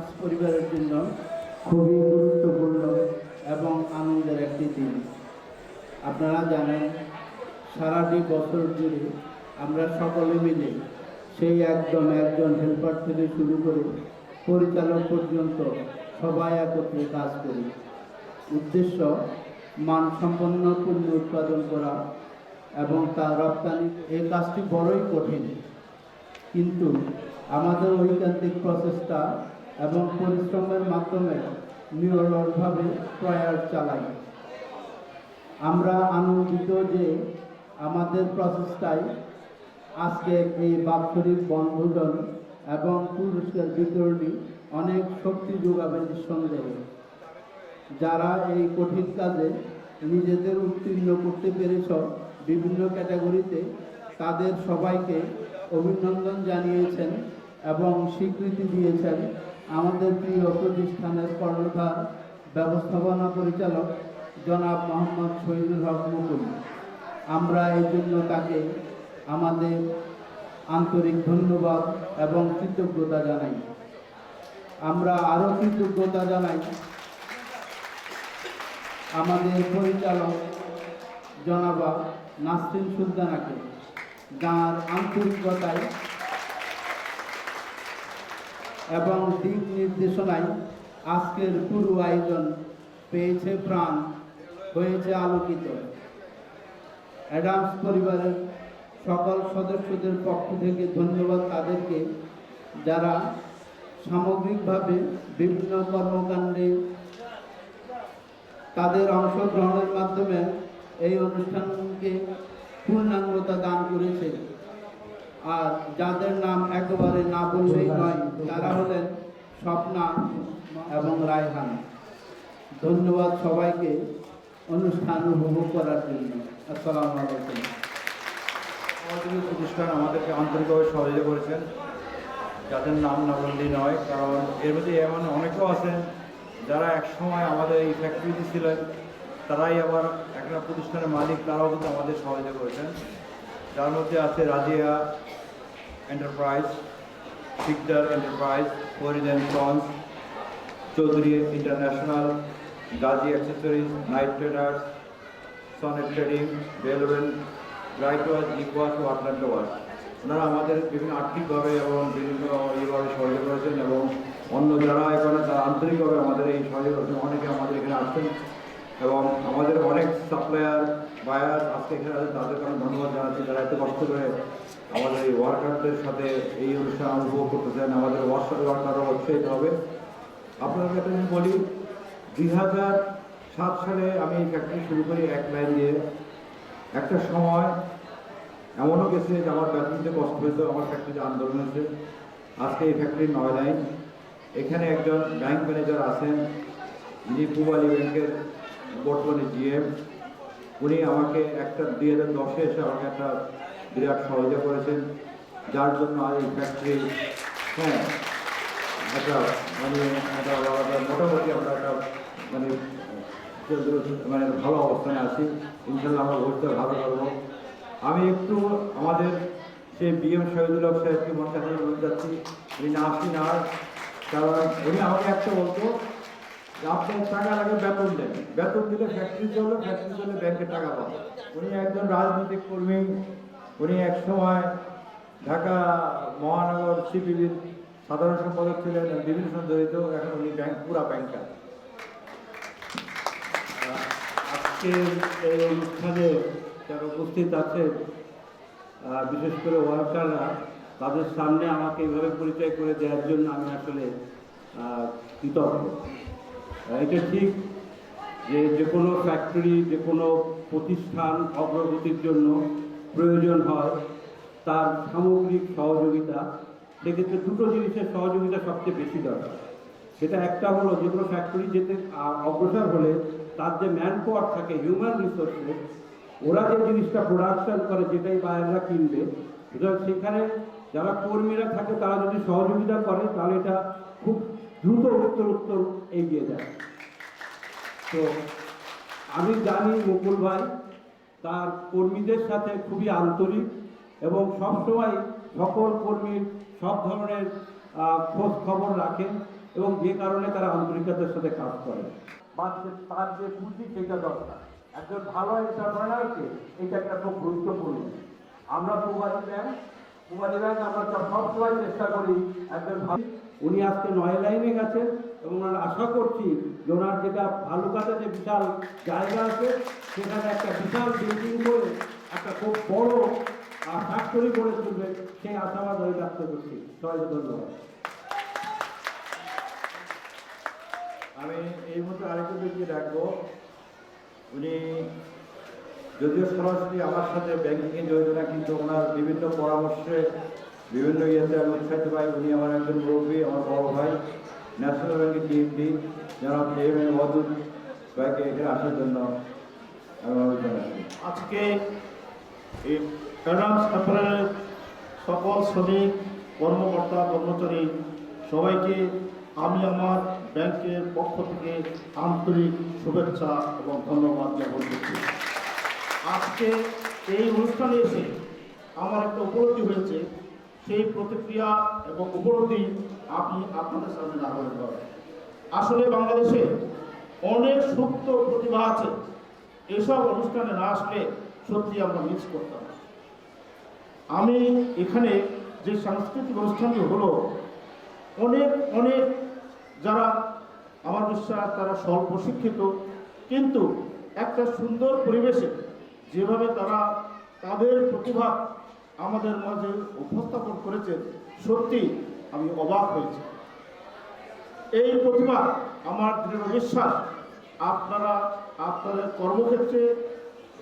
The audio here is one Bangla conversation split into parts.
অ্যাডামস পরিবারের জন্য খুবই গুরুত্বপূর্ণ এবং আনন্দের একটি দিন। আপনারা জানেন, সারাটি বছর জুড়ে আমরা সকলে মিলে সেই একজন হেল্পার থেকে শুরু করে পরিচালক পর্যন্ত সবাই একত্রে কাজ করি। উদ্দেশ্য মানসম্পন্ন পণ্য উৎপাদন করা এবং তা রপ্তানি। এই কাজটি বড়ই কঠিন, কিন্তু আমাদের ঐকান্তিক প্রচেষ্টা এবং পরিশ্রমের মাধ্যমে নিরলসভাবে প্রয়াস চালাই। আমরা আনন্দিত যে আমাদের প্রচেষ্টায় আজকে এই বাৎসরিক বনভোজন এবং পুরস্কার বিতরণী অনেক শক্তি যোগাবে নিঃসন্দেহে। যারা এই কঠিন কাজে নিজেদের উত্তীর্ণ করতে পেরেছ বিভিন্ন ক্যাটাগরিতে, তাদের সবাইকে অভিনন্দন জানিয়েছেন এবং স্বীকৃতি দিয়েছেন আমাদের প্রিয় প্রতিষ্ঠানের কর্ণধার ব্যবস্থাপনা পরিচালক জনাব মোহাম্মদ শহীদুল হক মুকুল। আমরা এই জন্য তাকে আমাদের আন্তরিক ধন্যবাদ এবং কৃতজ্ঞতা জানাই। আমরা আরও কৃতজ্ঞতা জানাই আমাদের পরিচালক জনাবা নাসরিন সুলতানাকে, যার আন্তরিকতায় এবং দিক নির্দেশনায় আজকের পুরো আয়োজন পেয়েছে প্রাণ, হয়েছে আলোকিত। অ্যাডামস পরিবারের সকল সদস্যদের পক্ষ থেকে ধন্যবাদ তাদেরকে, যারা সামগ্রিকভাবে বিভিন্ন কর্মকাণ্ডে তাদের অংশগ্রহণের মাধ্যমে এই অনুষ্ঠানকে পূর্ণাঙ্গতা দান করেছে। আর যাদের নাম একেবারে না বললেই নয়, তারা হলেন স্বপ্না এবং রায়হান। ধন্যবাদ সবাইকে অনুষ্ঠান উপভোগ করার জন্য। আসসালামু আলাইকুম। আমাদের প্রতিষ্ঠান আমাদেরকে আন্তরিকভাবে সহযোগিতা করেছেন, যাদের নাম না বললেই নয়, কারণ এর মধ্যে এমন অনেকেও আছেন যারা একসময় আমাদের এই ফ্যাক্টরিতে ছিলেন, তারাই আবার একটা প্রতিষ্ঠানের মালিক, তারাও কিন্তু আমাদের সহযোগিতা করেছেন। যার মধ্যে আছে Razia enterprise, Sikdar enterprise, Farid and sons, Chowdhury international, Gazi accessories, night traders, Sonnet trading, Bellwell, right wash, ecowash ও আটলান্টা ওয়াশ। ওনারা আমাদের বিভিন্ন আর্থিকভাবে এবং বিভিন্ন এইভাবে সহযোগিতা করেছেন, এবং অন্য যারা এখানে তারা আন্তরিকভাবে আমাদের এই সহযোগিতা করেছেন। অনেকে আমাদের এখানে আসছেন এবং আমাদের অনেক সাপ্লায়ার বায়ার আজকে এখানে আছেন, তাদেরকে আমি ধন্যবাদ জানাচ্ছি, যারা এত কষ্ট করে আমাদের এই ওয়ার্কারদের সাথে এই অনুষ্ঠান উপভোগ করতেছেন। আমাদের ওয়ার্কারও উৎসাহিত হবে। আপনাদের একটা জিনিস বলি, 2007 সালে আমি এই ফ্যাক্টরি শুরু করি এক লাইন দিয়ে। একটা সময় এমনও গেছে যে আমার বেতন দিতে কষ্ট হয়েছে, আমার ফ্যাক্টরিতে আন্দোলন হয়েছে। আজকে এই ফ্যাক্টরির 9 লাইন। এখানে একজন ব্যাংক ম্যানেজার আছেন, যিনি পূবালী ব্যাংকের বর্তমানে জিএম। উনি আমাকে 2010-এ এসে আমাকে একটা বিরাট সহযোগিতা করেছেন, যার জন্য আজ এই ফ্যাক্টরি একটা মোটামুটি আমরা একটা মানে ভালো অবস্থানে আছি। ইনশাল্লাহ আমরা ভবিষ্যতে ভালো করবো। আমি একটু আমাদের সেই বিএম শহীদুল হক সাহেবকে মনে বলতে যাচ্ছি, উনি না আসি না, কারণ উনি আমাকে একটা বলতো যে আপনার টাকা লাগে বেতন দেন, বেতন দিলে ফ্যাক্টরি চলবে, ফ্যাক্টরি চললে ব্যাংকের টাকা পাবে। উনি একজন রাজনৈতিক কর্মী, উনি একসময় ঢাকা মহানগর সিপিবির সাধারণ সম্পাদক ছিলেন, বিভিন্ন সময় জড়িত। এখন উনি পুরা ব্যাংকার। আজকের এই অনুষ্ঠানে যারা উপস্থিত আছে, বিশেষ করে ওয়ার্কাররা, তাদের সামনে আমাকে এইভাবে পরিচয় করে দেওয়ার জন্য আমি আসলে কৃতজ্ঞ। এটা ঠিক যে যে কোনো ফ্যাক্টরি, যে কোনো প্রতিষ্ঠান অগ্রগতির জন্য প্রয়োজন হয় তার সামগ্রিক সহযোগিতা। সেক্ষেত্রে দুটো জিনিসের সহযোগিতা সবচেয়ে বেশি দরকার। সেটা একটা হলো, যে কোনো ফ্যাক্টরি যেতে অগ্রসর হলে তার যে ম্যান পাওয়ার থাকে, হিউম্যান রিসোর্সেস, ওরা যে জিনিসটা প্রোডাকশন করে, যেটাই বায়াররা কিনবে, সুতরাং সেখানে যারা কর্মীরা থাকে তারা যদি সহযোগিতা করে, তাহলে এটা খুব দ্রুত উত্তর এগিয়ে যায়। তো আমি জানি মুকুল ভাই তার কর্মীদের সাথে খুবই আন্তরিক এবং সবসময় সকল কর্মীর সব ধরনের খোঁজ খবর রাখেন। এবং যে কারণে তারা আন্তরিকতার সাথে কাজ করে বা তার যে পুঁজি সেটা দরকার। একজন ভালো এন্টারপ্রেনারকে এটা একটা খুব গুরুত্বপূর্ণ। আমরা পূবালী ব্যাংক আমরা সবসময় চেষ্টা করি একজন উনি আজকে 9 লাইনে গেছেন এবং আমরা আশা করছি যে ওনার যেটা ভালুকাতে যে বিশাল জায়গা আছে সেখানে একটা বিশাল বিল্ডিং করে একটা খুব বড় ফ্যাক্টরি গড়ে তুলবে, সেই আশাবাদ আমি ব্যক্ত করছি। সবাইকে ধন্যবাদ। আমি এই মুহূর্তে আরেকটু ব্যক্তি রাখবো, উনি যদিও সরাসরি আমার সাথে ব্যাংকিংয়ে জড়িত না, কিন্তু ওনার বিভিন্ন পরামর্শে বিভিন্ন ইয়েতে আমি উৎসাহিত পাই। উনি আমার একজন মুরব্বী, আমার বড় ভাই, ন্যাশনাল ব্যাংকের ডিএমডি জনাব এম এ মদুদ ভাইকে এখানে আসার জন্য আমি অনুরোধ জানাচ্ছি। আজকে এই অ্যাডামস অ্যাপারেলের সকল শ্রমিক, কর্মকর্তা, কর্মচারী সবাইকে আমি আমার ব্যাংকের পক্ষ থেকে আন্তরিক শুভেচ্ছা এবং ধন্যবাদ জ্ঞাপন করছি। আজকে এই অনুষ্ঠানে এসে আমার একটা উপলব্ধি হয়েছে, সেই প্রতিক্রিয়া এবং উপলব্ধি আমি আপনাদের সামনে না হতে পারি। আসলে বাংলাদেশে অনেক সুপ্ত প্রতিভা আছে, এসব অনুষ্ঠানে না আসলে সত্যি আমরা মিস করতাম। আমি এখানে যে সাংস্কৃতিক অনুষ্ঠানটি হলো, অনেক অনেক যারা আমার বিশ্বাস তারা স্বল্প শিক্ষিত, কিন্তু একটা সুন্দর পরিবেশে যেভাবে তারা তাদের প্রতিভা আমাদের মাঝে উপস্থাপন করেছেন, সত্যি আমি অবাক হয়েছি। এই প্রতিভা আমার দৃঢ় বিশ্বাস আপনারা আপনাদের কর্মক্ষেত্রে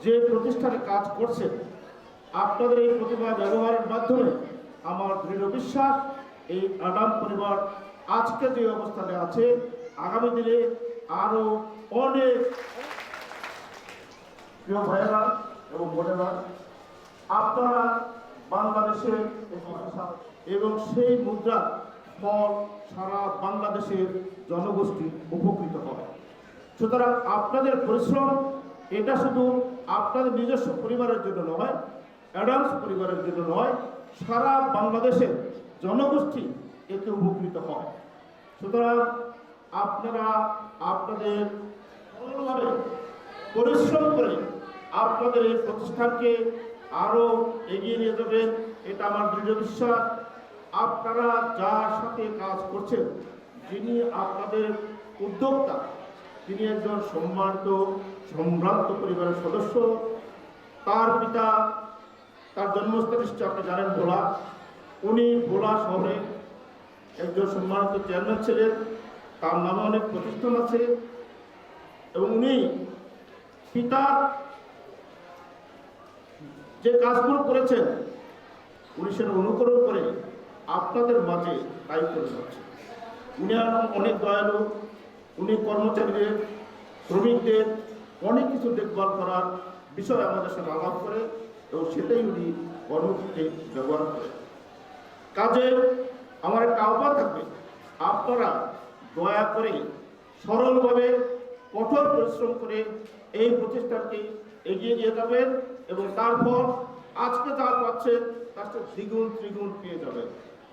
যে প্রতিষ্ঠানে কাজ করছেন, আপনাদের এই প্রতিভা ব্যবহারের মাধ্যমে আমার দৃঢ় বিশ্বাস এই আডাম পরিবার আজকে যে অবস্থানে আছে, আগামী দিনে আরো অনেক প্রিয় ভাইয়েরা এবং বোনেরা, আপনারা বাংলাদেশের এবং সেই মুদ্রা ফল সারা বাংলাদেশের জনগোষ্ঠী উপকৃত হয়। সুতরাং আপনাদের পরিশ্রম এটা শুধু আপনাদের নিজস্ব পরিবারের জন্য নয়, অ্যাডামস পরিবারের জন্য নয়, সারা বাংলাদেশের জনগোষ্ঠী এতে উপকৃত হয়। সুতরাং আপনারা আপনাদের ভালোভাবে পরিশ্রম করে আপনাদের এই প্রতিষ্ঠানকে আরও এগিয়ে নিয়ে যাবেন, এটা আমার দৃঢ় বিশ্বাস। আপনারা যার সাথে কাজ করছেন, যিনি আপনাদের উদ্যোক্তা, তিনি একজন সম্ভ্রান্ত পরিবারের সদস্য। তার পিতা, তার জন্মস্থান নিশ্চয় আপনি জানেন ভোলা, উনি ভোলা শহরে একজন সম্মানিত চেয়ারম্যান ছিলেন, তার নামে অনেক প্রতিষ্ঠান আছে এবং উনি পিতার যে কাজগুলো করেছেন উনি সেটা অনুকরণ করে আপনাদের মাঝে তাই করে যাচ্ছেন। উনি অনেক দয়ালু, উনি কর্মচারীদের, শ্রমিকদের অনেক কিছু দেখভাল করার বিষয় আমাদের সাথে আলাপ করে এবং সেটাই উনি কর্মক্ষেত্রে ব্যবহার করেন। কাজে আমার একটা আহ্বান থাকবে, আপনারা দয়া করে সরলভাবে কঠোর পরিশ্রম করে এই প্রতিষ্ঠানকে এগিয়ে নিয়ে যাবেন এবং তার ফল আজকে যা পাচ্ছেন তার সাথে দ্বিগুণ ত্রিগুণ পেয়ে যাবেন,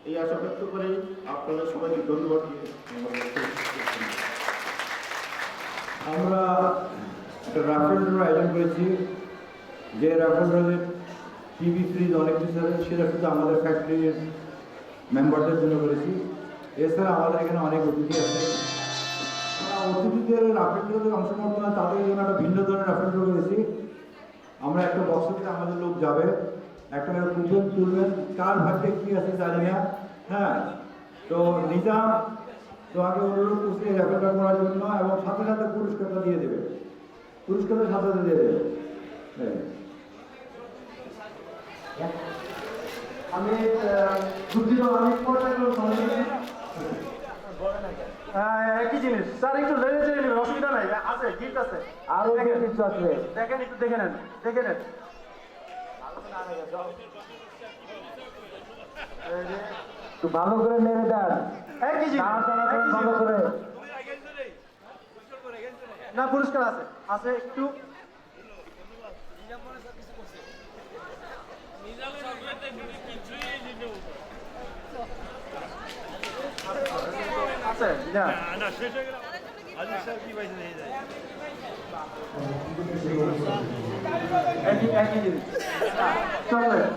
এই আশা ব্যক্ত করে আপনাদের সবাইকে ধন্যবাদ দিয়ে আমরা একটা রাফেল ড্রর আয়োজন করেছি, যে রাফেল ড্ররের টিভি ফ্রিজ অনেক কিছু আছে, সেটা শুধু আমাদের ফ্যাক্টরির মেম্বারদের জন্য করেছি। এছাড়া আমাদের এখানে অনেক অতিথি আছে, অতিথিদের রাফেল ড্ররে অংশগ্রহণ করেন, তাদের জন্য একটা ভিন্ন ধরনের রাফেল ড্র করেছি। আমরা একটা বক্সে আমাদের লোক যাবে, একটা কুপন তুলবেন, কার ভাগ্যে কী আছে জানি না। হ্যাঁ, তো নিজাম তোমাকে অনুরোধ করছি রেফারটা করার জন্য, এবং সাথে সাথে পুরস্কারটা দিয়ে দেবে, পুরস্কারটা সাথে সাথে দিয়ে দেবে। আমি দুঃখিত, আমি একই জিনিস স্যার, একটু লেগে চেয়ে নেবেন, অসুবিধা নাই, আছে গিফট আছে, আরো কিছু আছে, দেখেন একটু দেখে নেন, দেখে নেন। একটু ভালো করে নেড়ে দেন, একই জিনিস ভালো করে। না, পুরস্কার আছে, আছে একটু আছে না একই জিনিস চকলেট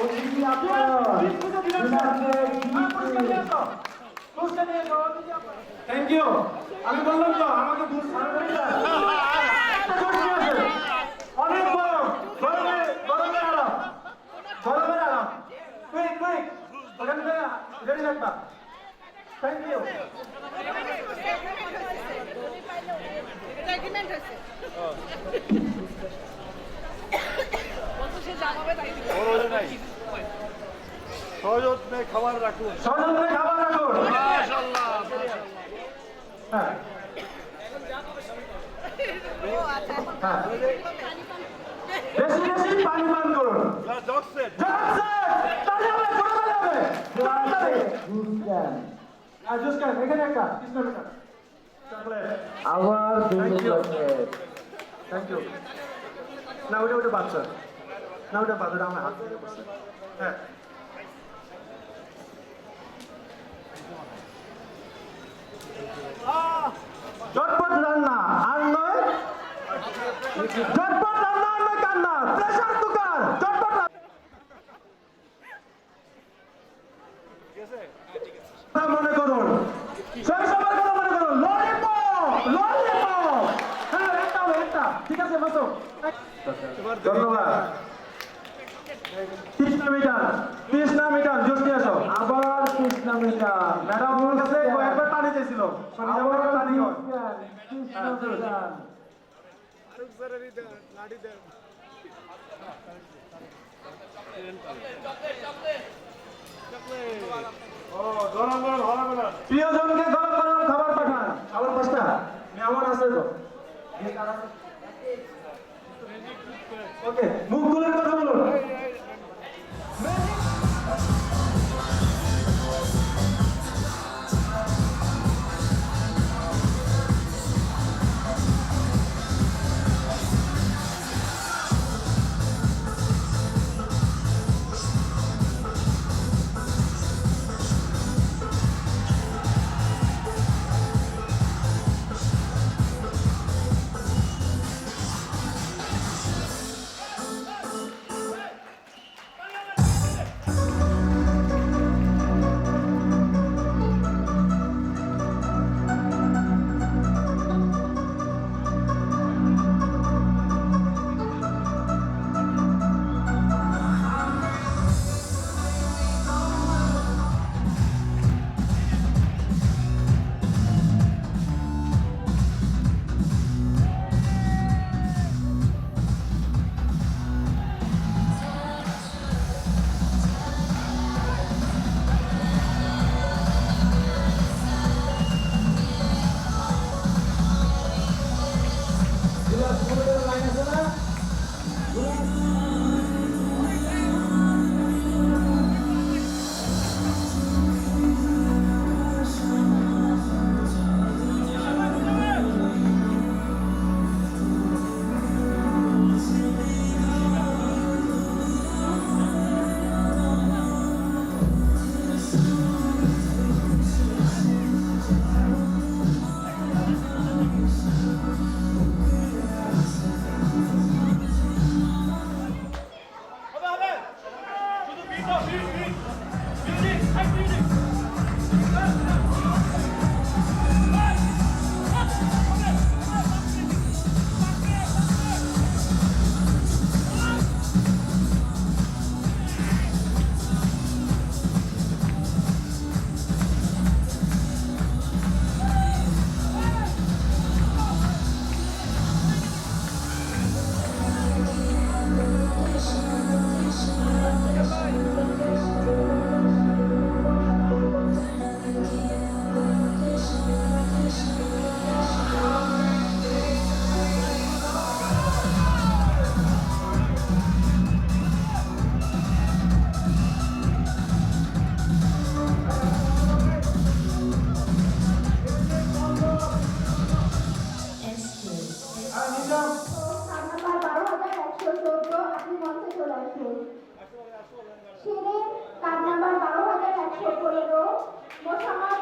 অতিথি আপ্যায়ন চলে হবে থ্যাংক ইউ আমি বললাম তো আমাকে দূর অনেক গরম গরমের আরাম কুইক ওখানে রেডি রাখবা থ্যাংক ইউ সযত্নে খাবার রাখুন। হ্যাঁ বেশি বেশি পানি পান করুন এখানে একটা আবার থ্যাংক ইউ না ওটা বাচ্চা না ওটা বাচ্চাটা আমার হাত থেকে বসে হ্যাঁ ঝটপট রান্না আর নয় কান্না প্রেসার কুকার ঝটপট মনে করুন শৈশবের কথা মনে করুন ললিপপ হ্যাঁ একটা ঠিক আছে বসো ধন্যবাদ 30 মিটার জোর দিয়ে আসো আবার 30 মিটার ম্যাডাম আমার কাছে কয়েকবার পানি চাইছিল পানি হয় প্রিয়জনকে গরম গরম খাবার পাঠান আবার পাঁচটা মেহমান আছে তো ওকে মুখগুলোর কথা বলুন Shirin card number 12115, Mosammat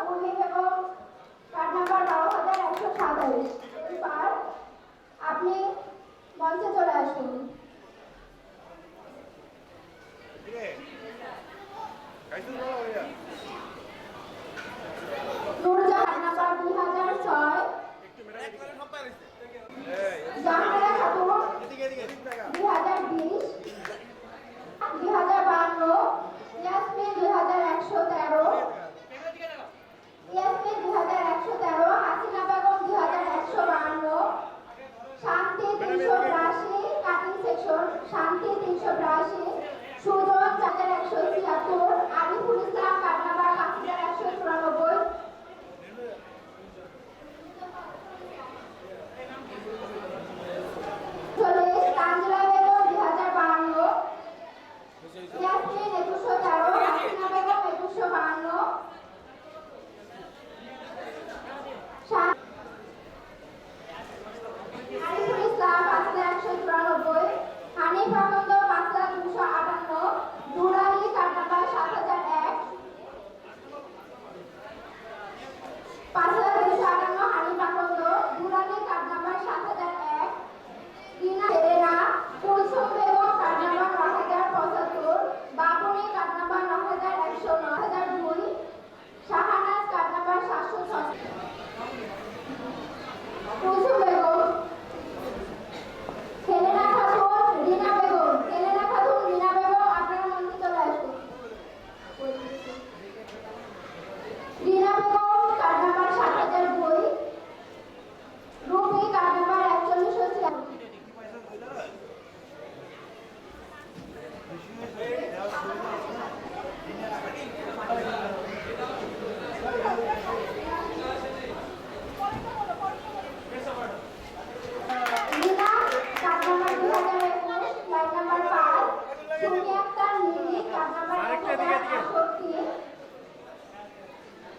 Urmi Begum, card number 12127। এবার আপনি মঞ্চে চলে আসুন। নূরজাহান নাম্বার 2006, জাহানারা খাতুন 2020, 2052, ইয়াসমিন 2113, হাসিনা বেগম 2152, শান্তি 382, কাটিং সেকশন শান্তি 382, সুজন 4176, আরিফুল ইসলাম কার্ড নাম্বার 5194, তানজিলা বেগম 2052, ইয়াসমিন 2113, হাসিনা বেগম 2152, আরিফুল ইসলাম 5194, হানিফ আনন্দ 5258, দুরানি কার্ড নাম্বার 7001, 5258 হানিফ আনন্দ, দুরানি কার্ড নাম্বার 7001, রিনা Serena, Kulsum Begum card number 9075, Babuni card number 9100 9002, Shahanaz card number 706, Kulsum Begum, Helena Khatun, Rina Begum, আপনারা মঞ্চে চলে আসুন। Rina Begum card number 7002, Ruby card number 4196। Lina card number 2021, line number 5, Sumi Akter Lily card number 1068,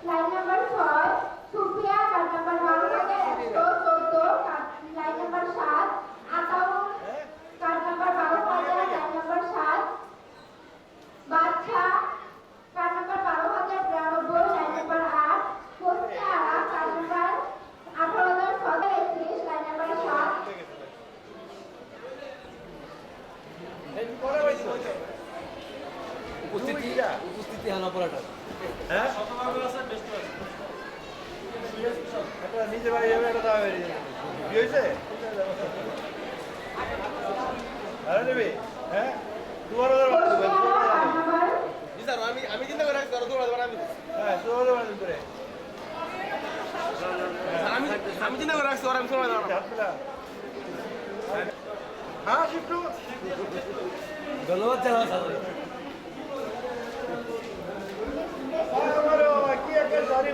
line number 6, Sufia card number 12114, line number 7, Ataul card number 12000, line number 7, Badsha card number 12092, line number 8, Hosniara card number 18631, line number 7, উপস্থিতি হানা পড়াটা হ্যাঁ নিজে বাড়ি যাবে এটা দাও কি হয়েছে আরে নেবে হ্যাঁ 2000 হোসনিয়ারা কার্ড নাম্বার স্যার আমি চিন্তা করে রাখছি দৌড়া দেবেন আমি হ্যাঁ 2000 করে আমি চিন্তা করে রাখছি ওরা আমি সময় দেবো হাত মেলা হ্যাঁ শিফটু ধন্যবাদ জানাবো কি একটা জারি